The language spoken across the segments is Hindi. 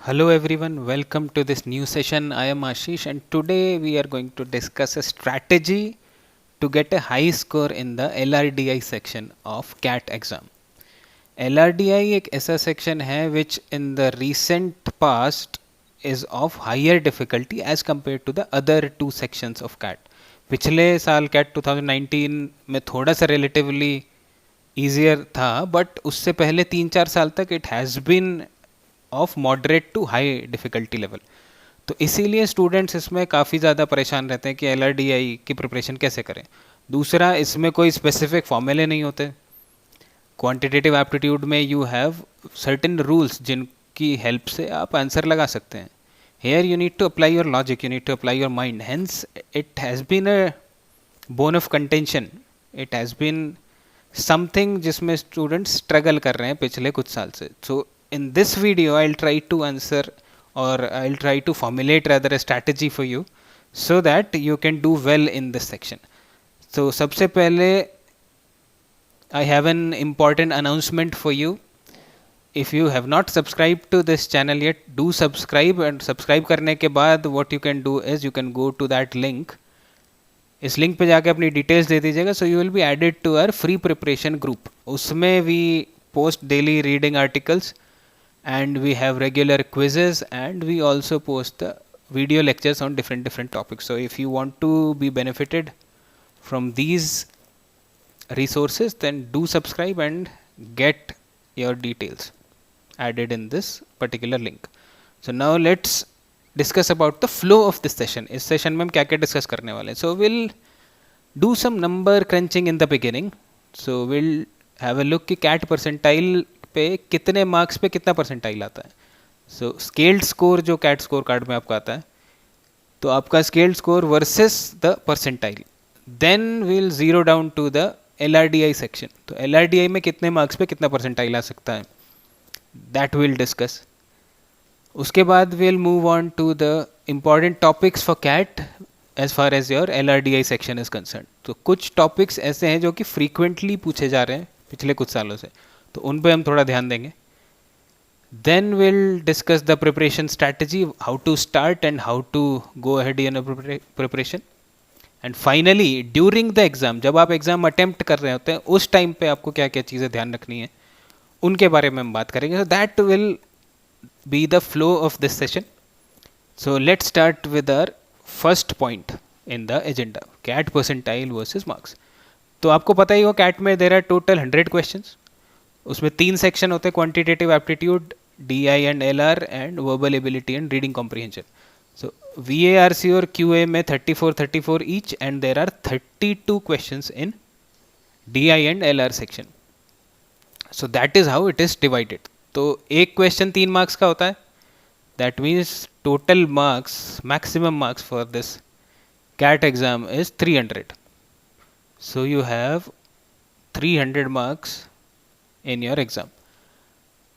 Hello everyone, welcome to this new session. I am Ashish and today we are going to discuss a strategy to get a high score in the LRDI section of CAT exam. LRDI एक ऐसा section है which in the recent past is of higher difficulty as compared to the other two sections of CAT. पिछले साल CAT 2019 में थोड़ा सा relatively easier था but उससे पहले 3-4 साल तक it has been of moderate to high difficulty level. तो इसीलिए स्टूडेंट्स इसमें काफ़ी ज़्यादा परेशान रहते हैं कि LRDI की प्रिपरेशन कैसे करें. दूसरा, इसमें कोई स्पेसिफिक फॉर्मूले नहीं होते. क्वांटिटेटिव एप्टीट्यूड में यू हैव सर्टेन रूल्स जिनकी हेल्प से आप आंसर लगा सकते हैं. Here you need to apply your logic, you need to apply your mind. Hence it has been a bone of contention, it has been something जिसमें स्टूडेंट्स स्ट्रगल कर रहे हैं पिछले कुछ साल से. सो in this video I'll try to answer, or I'll try to formulate rather a strategy for you so that you can do well in this section. So सबसे पहले I have an important announcement for you. If you have not subscribed to this channel yet, do subscribe, and subscribe करने के बाद what you can do is you can go to that link. इस लिंक पे जाके अपनी डिटेल्स दे दीजिएगा. So you will be added to our free preparation group. उसमें we post daily reading articles and we have regular quizzes, and we also post the video lectures on different topics. So if you want to be benefited from these resources, then do subscribe and get your details added in this particular link. So now let's discuss about the flow of this session. इस सेशन में हम क्या क्या डिस्कस करने वाले हैं. So we'll do some number crunching in the beginning. So we'll have a look कि CAT percentile पे कितने मार्क्स पे कितना परसेंटाइल आता है. सो स्केल्ड स्कोर जो कैट स्कोर कार्ड में आपका आता है, तो आपका scaled score versus the percentile. Then we'll zero down to the LRDI section. तो LRDI में कितने मार्क्स पे कितना परसेंटाइल आ सकता है, दैट विल डिस्कस. उसके बाद we'll move on to the important topics for CAT as far as your LRDI section is concern. तो कुछ टॉपिक्स ऐसे हैं जो कि फ्रीक्वेंटली पूछे जा रहे हैं पिछले कुछ सालों से, तो उन पे हम थोड़ा ध्यान देंगे. Then will discuss the preparation strategy, how to start and how to go ahead in preparation. And finally during the exam, जब आप एग्जाम अटेम्प्ट कर रहे होते हैं उस टाइम पे आपको क्या क्या चीज़ें ध्यान रखनी है उनके बारे में हम बात करेंगे. So that will be the flow of this session. So let's start with our first point in the agenda, CAT percentile versus marks. तो आपको पता ही हो कैट में देर आर टोटल 100 क्वेश्चंस. उसमें 3 सेक्शन होते हैं, quantitative aptitude, DI and LR, and verbal ability and reading comprehension. So VARC और QA में 34 each, and there are 32 questions in DI and LR section. So that is how it is divided. तो एक क्वेश्चन 3 मार्क्स का होता है. That means total marks, maximum marks for this CAT exam is 300. So you have 300 marks in your exam.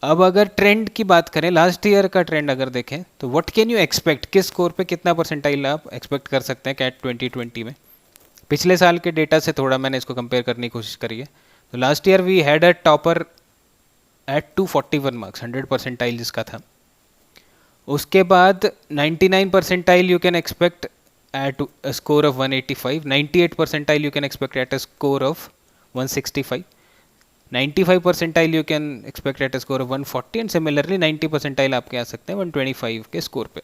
अब अगर ट्रेंड की बात करें, लास्ट ईयर का ट्रेंड अगर देखें, तो व्हाट कैन यू एक्सपेक्ट, किस स्कोर पे कितना परसेंटाइल आप एक्सपेक्ट कर सकते हैं कैट 2020 में. पिछले साल के डेटा से थोड़ा मैंने इसको कंपेयर करने की कोशिश करी है. तो last year we had a topper at 241 marks, 100 percentile जिसका था. उसके बाद 99 percentile you can expect at a score of 185, 98 percentile you can expect at a score of 165, 95 percentile you can expect at a score of 140, and similarly 90 percentile आपके आ सकते हैं 125 के स्कोर पे.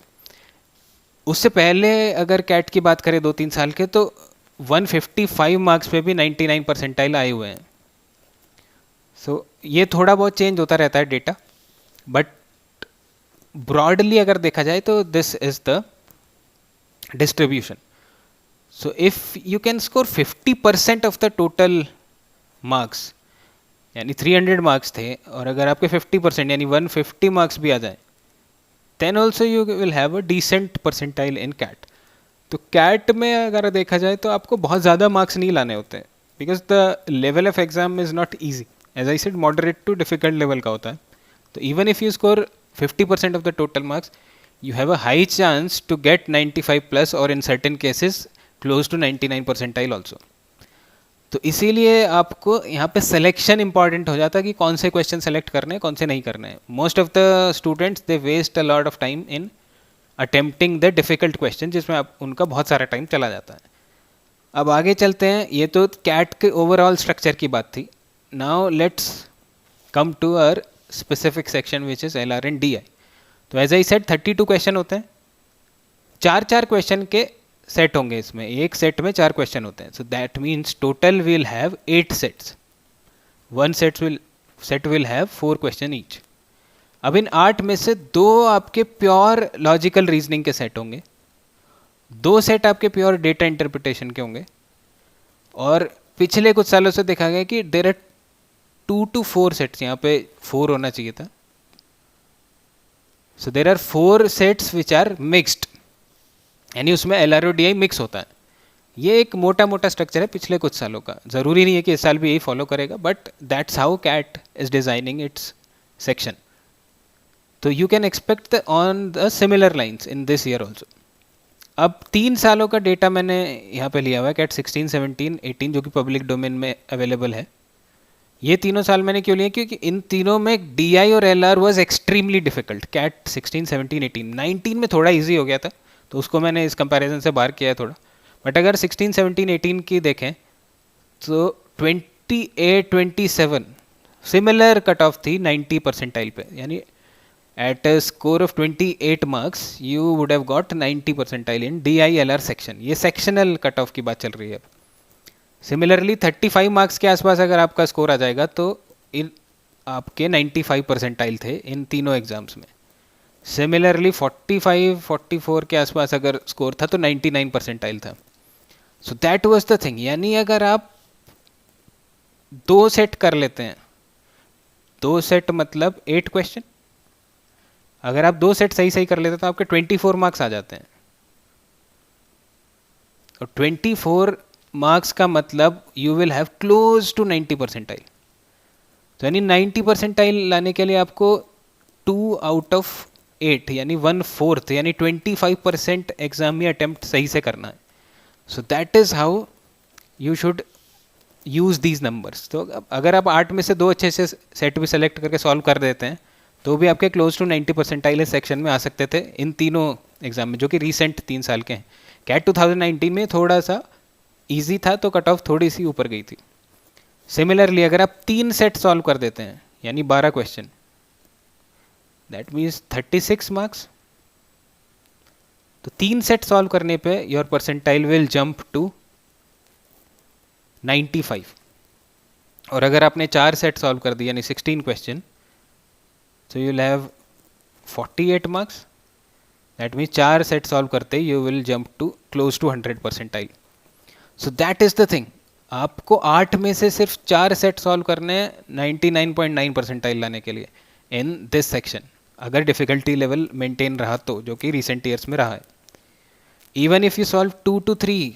उससे पहले अगर कैट की बात करें 2-3 साल के, तो 155 मार्क्स पे भी 99 परसेंटाइल आए हुए हैं. सो ये थोड़ा बहुत चेंज होता रहता है डेटा, बट ब्रॉडली अगर देखा जाए तो this is the distribution. So if you can score 50% of the total marks, यानी 300 मार्क्स थे, और अगर आपके 50% यानी 150 मार्क्स भी आ जाए, then also you will have a decent percentile in CAT. तो कैट में अगर देखा जाए तो आपको बहुत ज़्यादा मार्क्स नहीं लाने होते हैं, because the level of exam is not easy. As I said, moderate to difficult level का होता है. तो even if you score 50% of the total marks, you have a high chance to get 95 plus, or in certain cases close to 99 percentile also. तो इसीलिए आपको यहाँ पे सिलेक्शन इंपॉर्टेंट हो जाता है कि कौन से क्वेश्चन सेलेक्ट करने हैं कौन से नहीं करने हैं. Most of the students they waste a lot of time in attempting the difficult question, जिसमें आप उनका बहुत सारा टाइम चला जाता है. अब आगे चलते हैं. ये तो कैट के ओवरऑल स्ट्रक्चर की बात थी. Now let's come to our specific section which is LR and DI. तो एज आई सेड 32 क्वेश्चन होते हैं. चार चार क्वेश्चन के सेट होंगे इसमें. एक सेट में 4 क्वेश्चन होते हैं. So that means total will have 8 sets. One set will have 4 question each. अब इन 8 में से 2 आपके प्योर लॉजिकल रीजनिंग के सेट होंगे, 2 सेट आपके प्योर डेटा इंटरप्रिटेशन के होंगे. और पिछले कुछ सालों से देखा गया कि देयर आर 2 to 4 सेट्स. यहाँ पे 4 होना चाहिए था. So there are 4 sets which are mixed, यानी उसमें LR और DI मिक्स होता है. ये एक मोटा मोटा स्ट्रक्चर है पिछले कुछ सालों का. ज़रूरी नहीं है कि इस साल भी यही फॉलो करेगा, but that's how CAT is designing its section. तो you can expect on the similar lines in this year also. अब 3 सालों का डेटा मैंने यहाँ पे लिया हुआ है, कैट 16, 17, 18, जो कि पब्लिक डोमेन में अवेलेबल है. ये तीनों साल मैंने क्यों लिया? क्योंकि इन तीनों में DI और LR was extremely difficult. CAT 16, 17, 18, 19 में थोड़ा ईजी हो गया था, तो उसको मैंने इस कंपैरिजन से बाहर किया है थोड़ा. बट अगर 16, 17, 18 की देखें तो 28, 27 सिमिलर कट ऑफ थी 90 परसेंटाइल पे. यानी eight a score of 28 marks you would have got 90 percentile in DI LR section. ये सेक्शनल कट ऑफ की बात चल रही है. सिमिलरली 35 मार्क्स के आसपास अगर आपका स्कोर आ जाएगा तो इन आपके 95 परसेंटाइल थे इन तीनों एग्जाम्स में. सिमिलरली 45, 44 के आसपास अगर स्कोर था तो 99 परसेंटाइल था. So that was the thing. यानी अगर आप 2 सेट कर लेते हैं, 2 सेट मतलब 8 क्वेश्चन, अगर आप 2 सेट सही सही कर लेते हैं तो आपके 24 मार्क्स आ जाते हैं. और 24 मार्क्स का मतलब you will have close to 90 percentile. तो यानी 90 परसेंटाइल लाने के लिए आपको 2 आउट ऑफ 8 यानी 1/4 यानी 25% एग्जाम में अटेम्प्ट सही से करना है. सो that is how you should use these numbers. तो अगर आप 8 में से 2 अच्छे से सेट भी सेलेक्ट करके सॉल्व कर देते हैं तो भी आपके क्लोज टू 90 परसेंटाइल इस सेक्शन में आ सकते थे इन तीनों एग्जाम में, जो कि रिसेंट 3 साल के हैं. कैट 2019 में थोड़ा सा ईजी था तो कट ऑफ थोड़ी सी ऊपर गई थी. सिमिलरली अगर आप 3 सेट सॉल्व कर देते हैं यानी 12 क्वेश्चन, दैट मीन्स 36 मार्क्स. तो 3 सेट सॉल्व करने पे your percentile will jump to 95. और अगर आपने 4 सेट सॉल्व कर दिए यानी 16 question, so you will have 48 marks. That means 4 set solve करते you will jump to close to 100 percentile. So that is the thing. आपको 8 में से सिर्फ 4 सेट सॉल्व करने हैं 99.9 परसेंटाइल लाने के लिए इन दिस सेक्शन, अगर डिफिकल्टी लेवल मेंटेन रहा तो, जो कि रिसेंट ईयर्स में रहा है. Even if you solve 2 to 3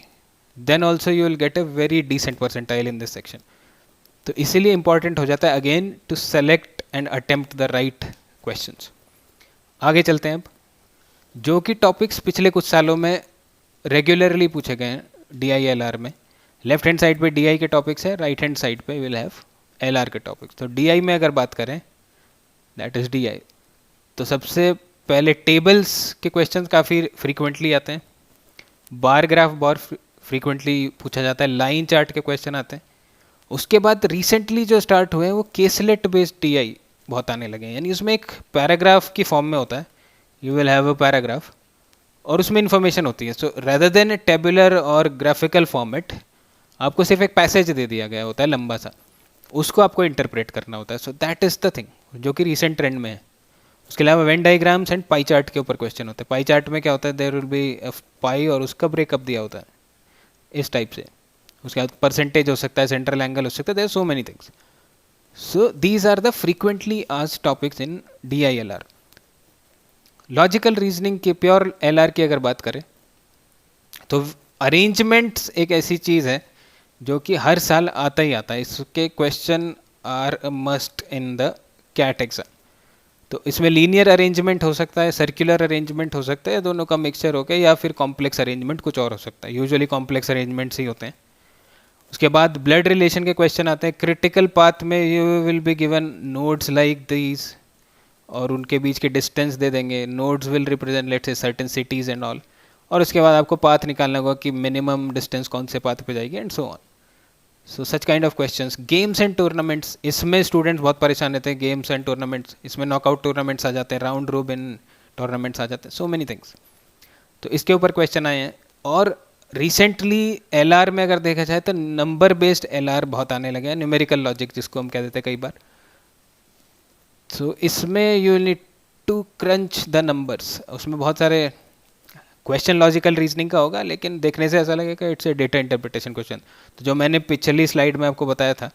then also you will get a very decent percentile in this section. तो इसीलिए इंपॉर्टेंट हो जाता है again to select and attempt the right questions. आगे चलते हैं अब. जो कि टॉपिक्स पिछले कुछ सालों में रेगुलरली पूछे गए हैं DI LR में. लेफ्ट हैंड साइड पे DI के टॉपिक्स है, राइट हैंड साइड पे विल हैव LR के टॉपिक्स. तो DI में अगर बात करें दैट इज DI, तो सबसे पहले टेबल्स के क्वेश्चंस काफ़ी फ्रीक्वेंटली आते हैं. बार ग्राफ बहुत फ्रीक्वेंटली पूछा जाता है. लाइन चार्ट के क्वेश्चन आते हैं. उसके बाद रिसेंटली जो स्टार्ट हुए हैं वो केसलेट बेस्ड DI बहुत आने लगे हैं. यानी उसमें एक पैराग्राफ की फॉर्म में होता है, you will have a paragraph और उसमें इन्फॉर्मेशन होती है. सो रेदर देन टेबुलर और ग्राफिकल फॉर्मेट, आपको सिर्फ एक पैसेज दे दिया गया होता है लंबा सा, उसको आपको इंटरप्रेट करना होता है. So that is the thing जो कि रिसेंट ट्रेंड में है. उसके अलावा Venn diagrams and pie chart के ऊपर क्वेश्चन होते हैं. पाई चार्ट में क्या होता है, देयर विल बी पाई और उसका ब्रेकअप दिया होता है इस टाइप से. उसके बाद परसेंटेज हो सकता है, सेंट्रल एंगल हो सकता है, there so many things. So these are the frequently asked topics in DI LR. Logical reasoning की प्योर LR की अगर बात करें तो अरेंजमेंट्स एक ऐसी चीज़ है जो कि हर साल आता ही आता है. इसके question are must in the CAT exam. तो इसमें लीनियर अरेंजमेंट हो सकता है, सर्कुलर अरेंजमेंट हो सकता है, दोनों का मिक्सचर हो गया, या फिर कॉम्प्लेक्स अरेंजमेंट कुछ और हो सकता है. यूजुअली कॉम्प्लेक्स अरेंजमेंट्स ही होते हैं. उसके बाद ब्लड रिलेशन के क्वेश्चन आते हैं. क्रिटिकल पाथ में you will be given nodes like these और उनके बीच के डिस्टेंस दे देंगे. Nodes will represent let's say certain cities and all. और उसके बाद आपको पाथ निकालना होगा कि मिनिमम डिस्टेंस कौन से पाथ पे जाएगी and so on. So such kind of questions. Games and tournaments, इसमें स्टूडेंट्स बहुत परेशान रहते हैं. गेम्स एंड टूर्नामेंट्स, इसमें नॉकआउट टूर्नामेंट्स आ जाते हैं, राउंड रोबिन टूर्नामेंट्स आ जाते हैं, सो मेनी थिंग्स. तो इसके ऊपर क्वेश्चन आए हैं. और रिसेंटली एलआर में अगर देखा जाए तो नंबर बेस्ड एलआर बहुत आने लगे हैं, न्यूमेरिकल लॉजिक जिसको हम कह देते हैं कई बार. सो इसमें you need to crunch the numbers. उसमें बहुत सारे क्वेश्चन लॉजिकल रीजनिंग का होगा, लेकिन देखने से ऐसा लगेगा it's a data interpretation question. तो जो मैंने पिछली स्लाइड में आपको बताया था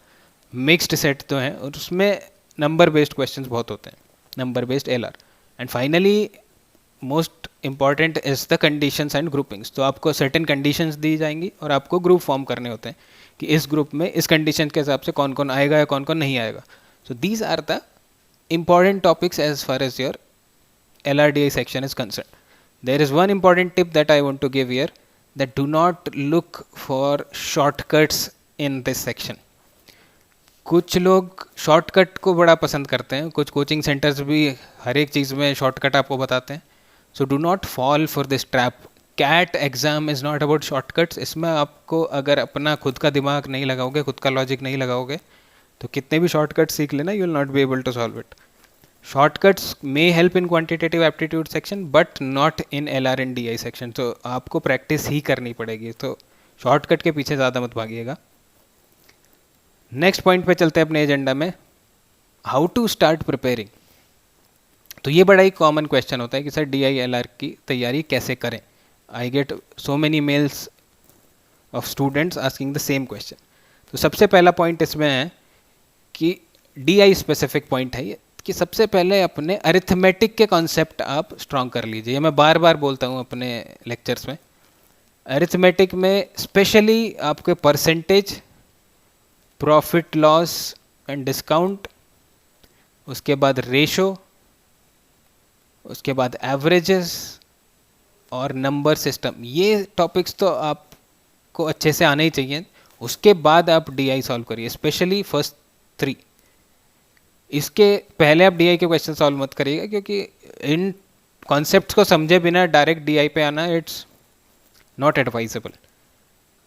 मिक्स्ड सेट तो हैं और उसमें नंबर बेस्ड क्वेश्चंस बहुत होते हैं, number based LR. And finally most important is the conditions and groupings. तो आपको सर्टेन कंडीशंस दी जाएंगी और आपको ग्रुप फॉर्म करने होते हैं कि इस ग्रुप में इस कंडीशन के हिसाब से कौन कौन आएगा या कौन कौन नहीं आएगा. So these are the important topics as far as your LRDI section is concerned. There is one important tip that I want to give here, that do not look for shortcuts in this section. कुछ लोग शॉर्टकट को बड़ा पसंद करते हैं, कुछ कोचिंग सेंटर्स भी हर एक चीज़ में शॉर्टकट आपको बताते हैं. So do not fall for this trap. CAT exam is not about shortcuts. इसमें आपको अगर अपना खुद का दिमाग नहीं लगाओगे, खुद का लॉजिक नहीं लगाओगे, तो कितने भी शॉर्टकट सीख लेना, you will not be able to solve it. Shortcuts may help in quantitative aptitude section but not in LR and DI section. तो आपको प्रैक्टिस ही करनी पड़ेगी. तो शॉर्टकट के पीछे ज़्यादा मत भागिएगा. नेक्स्ट पॉइंट पे चलते हैं अपने एजेंडा में, हाउ टू स्टार्ट प्रिपेयरिंग. तो ये बड़ा ही कॉमन क्वेश्चन होता है कि सर डीआई एलआर की तैयारी कैसे करें. I get so many mails of students asking the same question. तो सबसे पहला पॉइंट इसमें है कि डीआई स्पेसिफिक पॉइंट है ये, कि सबसे पहले अपने अरिथमेटिक के कॉन्सेप्ट आप स्ट्रॉन्ग कर लीजिए. मैं बार बार बोलता हूँ अपने लेक्चर्स में, अरिथमेटिक में स्पेशली आपके percentage, profit loss and discount, उसके बाद रेशो, उसके बाद एवरेजेस और नंबर सिस्टम, ये टॉपिक्स तो आपको अच्छे से आने ही चाहिए. उसके बाद आप डीआई सॉल्व करिए, स्पेशली फर्स्ट 3. इसके पहले आप डीआई के क्वेश्चन सॉल्व मत करिएगा, क्योंकि इन कॉन्सेप्ट्स को समझे बिना डायरेक्ट डीआई पे आना इट्स नॉट एडवाइजेबल.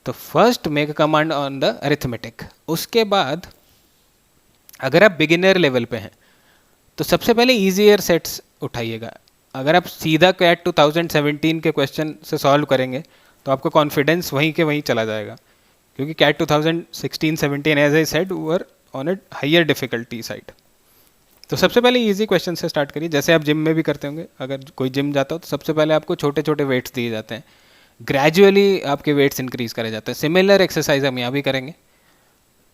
तो first make a command on the arithmetic. उसके बाद अगर आप बिगिनर लेवल पे हैं तो सबसे पहले ईजियर सेट्स उठाइएगा. अगर आप सीधा कैट 2017 के क्वेश्चन से सॉल्व करेंगे तो आपका कॉन्फिडेंस वहीं के वहीं चला जाएगा, क्योंकि CAT 2016-17 as I said were on a higher difficulty side. तो सबसे पहले इजी क्वेश्चन से स्टार्ट करिए, जैसे आप जिम में भी करते होंगे. अगर कोई जिम जाता हो तो सबसे पहले आपको छोटे छोटे वेट्स दिए जाते हैं, ग्रेजुअली आपके वेट्स इंक्रीज करे जाते हैं. सिमिलर एक्सरसाइज हम यहाँ भी करेंगे.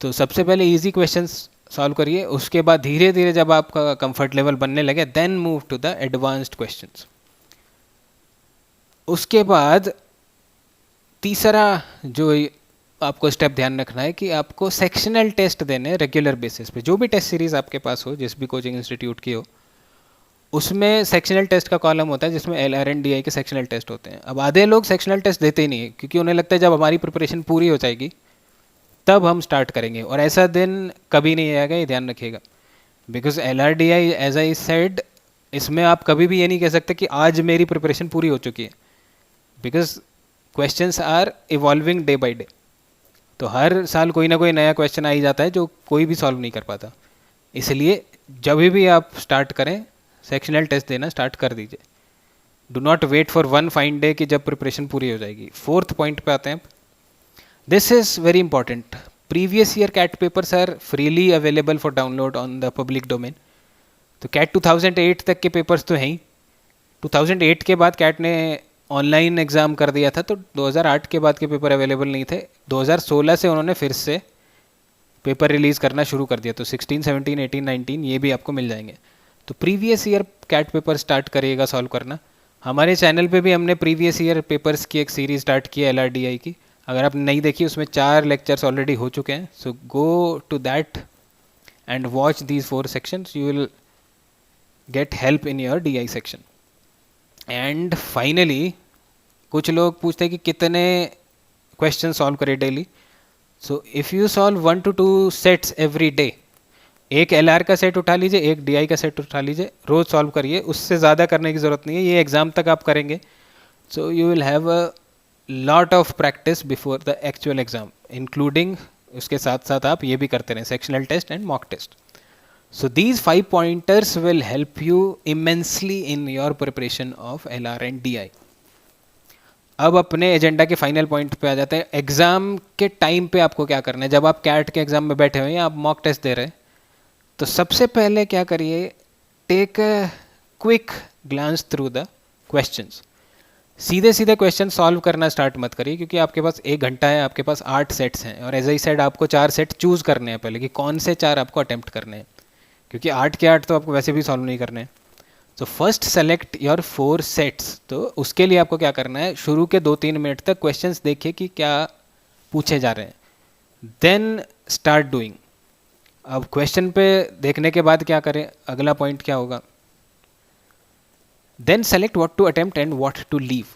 तो सबसे पहले इजी क्वेश्चंस सॉल्व करिए. उसके बाद धीरे धीरे जब आपका कंफर्ट लेवल बनने लगे then move to the advanced questions. उसके बाद तीसरा जो आपको स्टेप ध्यान रखना है कि आपको सेक्शनल टेस्ट देने रेगुलर बेसिस पे. जो भी टेस्ट सीरीज आपके पास हो, जिस भी कोचिंग इंस्टीट्यूट की हो, उसमें सेक्शनल टेस्ट का कॉलम होता है जिसमें L R and D I के सेक्शनल टेस्ट होते हैं. अब आधे लोग सेक्शनल टेस्ट देते ही नहीं है, क्योंकि उन्हें लगता है जब हमारी प्रिपरेशन पूरी हो जाएगी तब हम स्टार्ट करेंगे, और ऐसा दिन कभी नहीं आएगा, ये ध्यान रखिएगा. Because L R D I as I said, इसमें आप कभी भी ये नहीं कह सकते कि आज मेरी प्रिपरेशन पूरी हो चुकी है, because questions are evolving day by day. तो हर साल कोई ना कोई नया क्वेश्चन आ ही जाता है जो कोई भी सॉल्व नहीं कर पाता. इसलिए जब भी आप स्टार्ट करें सेक्शनल टेस्ट देना स्टार्ट कर दीजिए. Do not wait for one fine day कि जब प्रिपरेशन पूरी हो जाएगी. फोर्थ पॉइंट पे आते हैं. This is very important. Previous year CAT papers are freely available for download on the public domain. तो कैट 2008 तक के पेपर्स तो हैं ही. 2008 के बाद कैट ने ऑनलाइन एग्ज़ाम कर दिया था, तो 2008 के बाद के पेपर अवेलेबल नहीं थे. 2016 से उन्होंने फिर से पेपर रिलीज़ करना शुरू कर दिया. तो 16, 17, 18, 19 ये भी आपको मिल जाएंगे. तो previous year CAT paper start करिएगा सॉल्व करना. हमारे चैनल पे भी हमने प्रीवियस ईयर पेपर्स की एक सीरीज स्टार्ट की है LRDI की. अगर आप नहीं देखी, उसमें 4 लेक्चर्स ऑलरेडी हो चुके हैं. So go to that and watch these 4 sections. You will get help in your DI section. And finally कुछ लोग पूछते हैं कि कितने क्वेश्चन सॉल्व करें daily. So if you solve 1 to 2 sets every day, एक एल आर का सेट उठा लीजिए, एक डी आई का सेट उठा लीजिए, रोज सॉल्व करिए, उससे ज़्यादा करने की ज़रूरत नहीं है, ये एग्ज़ाम तक आप करेंगे. So you will have a lot of practice before the actual exam, including उसके साथ साथ आप ये भी करते रहें, sectional test and mock test. So these 5 pointers will help you immensely in your preparation of LR and DI. अब अपने एजेंडा के फाइनल पॉइंट पे आ जाते हैं. एग्जाम के टाइम पे आपको क्या करना है. जब आप कैट के एग्जाम में बैठे हुए हैं, आप मॉक टेस्ट दे रहे हैं, तो सबसे पहले क्या करिए, take a quick glance through the questions. सीधे सीधे क्वेश्चन सॉल्व करना स्टार्ट मत करिए, क्योंकि आपके पास 1 घंटा है, आपके पास 8 सेट्स हैं, और एज आई सेड आपको 4 सेट चूज करने हैं पहले कि कौन से 4 आपको अटेम्प्ट करने हैं, क्योंकि 8 के 8 तो आपको वैसे भी सॉल्व नहीं करने हैं. तो फर्स्ट सेलेक्ट योर 4 सेट्स. तो उसके लिए आपको क्या करना है, शुरू के 2-3 मिनट तक क्वेश्चंस देखिए कि क्या पूछे जा रहे हैं, देन स्टार्ट डूइंग. अब क्वेश्चन पे देखने के बाद क्या करें, अगला पॉइंट क्या होगा, then select what to attempt and what to leave.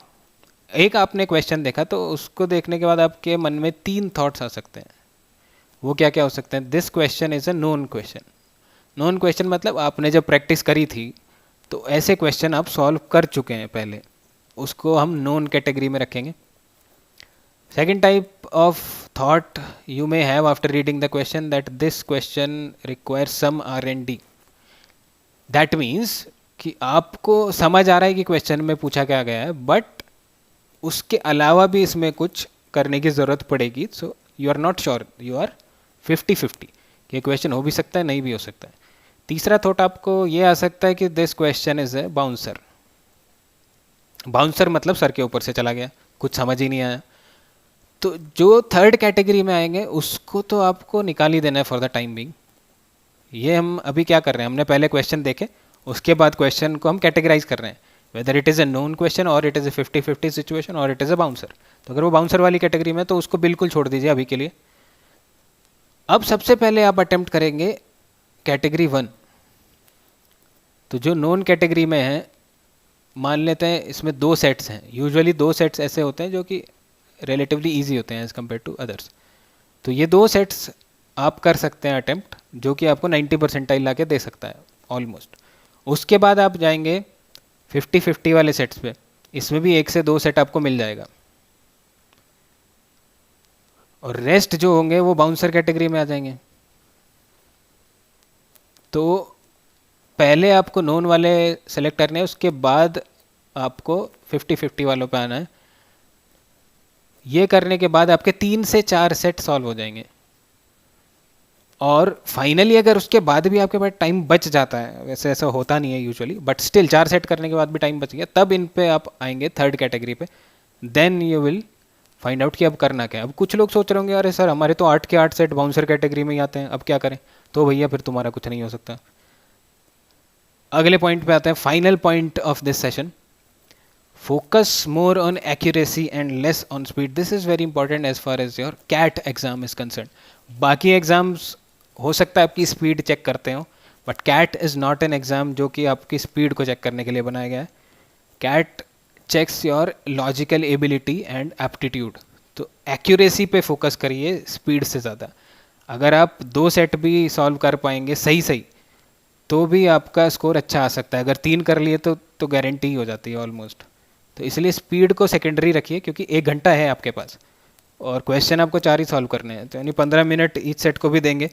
एक आपने क्वेश्चन देखा, तो उसको देखने के बाद आपके मन में 3 थॉट्स आ सकते हैं. वो क्या क्या हो सकते हैं. This question is a known question. Known question मतलब आपने जब प्रैक्टिस करी थी तो ऐसे क्वेश्चन आप सॉल्व कर चुके हैं पहले, उसको हम नोन कैटेगरी में रखेंगे. Second type of thought you may have after reading the question, that this question requires some R&D. That means कि आपको समझ आ रहा है कि क्वेश्चन में पूछा क्या गया है, बट उसके अलावा भी इसमें कुछ करने की ज़रूरत पड़ेगी. So you are not sure, you are 50-50 कि क्वेश्चन हो भी सकता है, नहीं भी हो सकता है. तीसरा थॉट आपको ये आ सकता है कि this question is a bouncer. Bouncer मतलब सर के ऊपर से चला गया, कुछ समझ ही नहीं आया. तो जो थर्ड कैटेगरी में आएंगे उसको तो आपको निकाल ही देना है फॉर द टाइम बिंग. ये हम अभी क्या कर रहे हैं, हमने पहले क्वेश्चन देखे, उसके बाद क्वेश्चन को हम कैटेगराइज कर रहे हैं, whether it is a known question और इट इज़ ए 50-50 सिचुएशन और इट इज़ ए बाउंसर. तो अगर वो बाउंसर वाली कैटेगरी में तो उसको बिल्कुल छोड़ दीजिए अभी के लिए. अब सबसे पहले आप अटेम्प्ट करेंगे कैटेगरी 1. तो जो नॉन कैटेगरी में है, मान लेते हैं इसमें 2 सेट्स हैं. यूजुअली 2 सेट्स ऐसे होते हैं जो कि रिलेटिवली इजी होते हैं एज़ कम्पेयर टू अदर्स. तो ये 2 सेट्स आप कर सकते हैं अटेम्प्ट, जो कि आपको 90 परसेंटाइल ला के दे सकता है ऑलमोस्ट. उसके बाद आप जाएंगे 50-50 वाले सेट्स पे. इसमें भी 1 से 2 सेट आपको मिल जाएगा, और रेस्ट जो होंगे वो बाउंसर कैटेगरी में आ जाएंगे. तो पहले आपको नोन वाले सेलेक्ट करने हैं, उसके बाद आपको 50-50 वालों पे आना है. ये करने के बाद आपके 3 से 4 सेट सॉल्व हो जाएंगे. और फाइनली अगर उसके बाद भी आपके पास टाइम बच जाता है, वैसे ऐसा होता नहीं है यूजुअली, बट स्टिल 4 सेट करने के बाद भी टाइम बच गया, तब इन पे आप आएंगे थर्ड कैटेगरी पे. Then you will find out कि अब करना क्या है. अब कुछ लोग सोच रहे होंगे, अरे सर हमारे तो 8 के 8 सेट बाउंसर कैटेगरी में ही आते हैं, अब क्या करें. तो भैया फिर तुम्हारा कुछ नहीं हो सकता. अगले पॉइंट पे आते हैं, final point of this session. Focus more on accuracy and less on speed. This is very important as far as your CAT exam is concern. बाकी एग्जाम्स हो सकता है आपकी स्पीड चेक करते हो, but CAT is not an exam जो कि आपकी स्पीड को चेक करने के लिए बनाया गया है. CAT checks your logical ability and aptitude. तो एक्यूरेसी पे फोकस करिए स्पीड से ज़्यादा. अगर आप 2 सेट भी सॉल्व कर पाएंगे सही सही, तो भी आपका स्कोर अच्छा आ सकता है. अगर 3 कर लिए तो गारंटी हो जाती है ऑलमोस्ट. तो इसलिए स्पीड को सेकेंडरी रखिए, क्योंकि 1 घंटा है आपके पास और क्वेश्चन आपको 4 ही सॉल्व करने हैं. तो यानी 15 मिनट ईच सेट को भी देंगे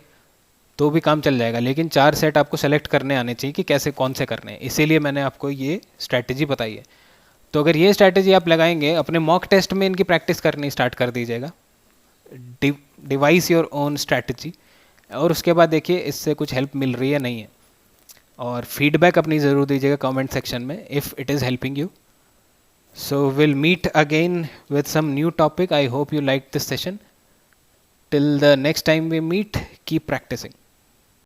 तो भी काम चल जाएगा. लेकिन 4 सेट आपको सेलेक्ट करने आने चाहिए कि कैसे कौन से करने हैं. इसीलिए मैंने आपको ये स्ट्रैटेजी बताई है. तो अगर ये स्ट्रैटेजी आप लगाएंगे, अपने मॉक टेस्ट में इनकी प्रैक्टिस करनी स्टार्ट कर दीजिएगा. डिवाइस योर ओन स्ट्रैटेजी, और उसके बाद देखिए इससे कुछ हेल्प मिल रही है नहीं है. और फीडबैक अपनी ज़रूर दीजिएगा कमेंट सेक्शन में if it is helping you. So we'll meet again with some new topic. I hope you liked this session. Till the next time we meet, keep practicing.